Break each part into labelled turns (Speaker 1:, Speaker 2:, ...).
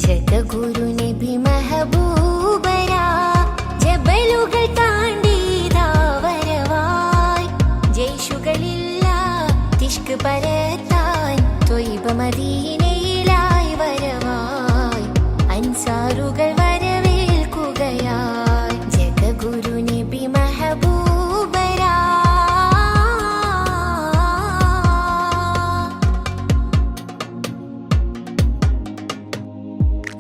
Speaker 1: ജഗഗുരു നബി മെഹബൂബരാ ജബലുകൾ താണ്ടിതാ വരവായി ജയ്ഷുകളില്ല തിഷ്ക് പരത്താൻ ത്വയ്ബ മദീനയിലായി വരവായി അൻസാറുകൾ വരവേൽക്കുകയായി ജഗഗുരു നബി മെഹബൂബരാ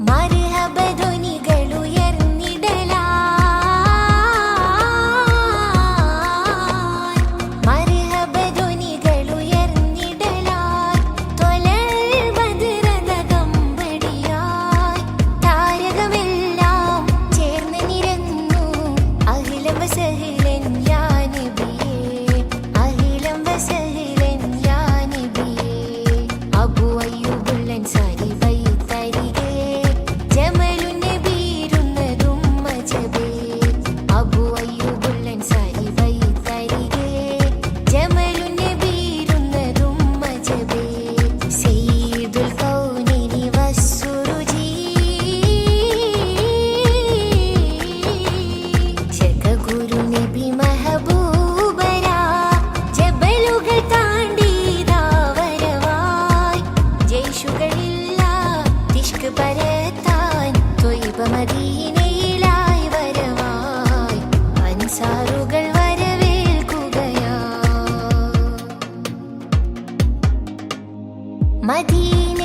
Speaker 1: മർഹബ ധ്വനികളുയർന്നിടലായി മർഹബ ധ്വനികളുയർന്നിടലായി ത്വലൽ ബദ്രദകമ്പടിയായി താരകമെല്ലാം ചേർന്ന് നിരന്നു അഹ്ലൻ വസഹ്ലൻ യാ നബിയേ അഹ്ലൻ വസഹ്ലൻ യാ നബിയേ അബൂ അയ്യൂബുൽ അൻസാരി വൈത്തരികെ ജമലുൻ നബീരുന്നതും മജബേ അബൂ അയ്യൂബുൽ അൻസാരി വൈത്തരികെ ജമലുൻ നബീരുന്നതും മജബേ സയ്യിദുൽ കൗനൈനി വസ്സുരുജി ജഗഗുരു നബി മെഹബൂബരാ ജബലുകൾ താണ്ടിതാ വരവായി ജയ്ഷുകളില്ല തിഷ്ക് പരത്താൻ ത്വയ്ബ മദീനയിലായി വരവായി അൻസാറുകൾ വരവേൽക്കുകയായി മദീന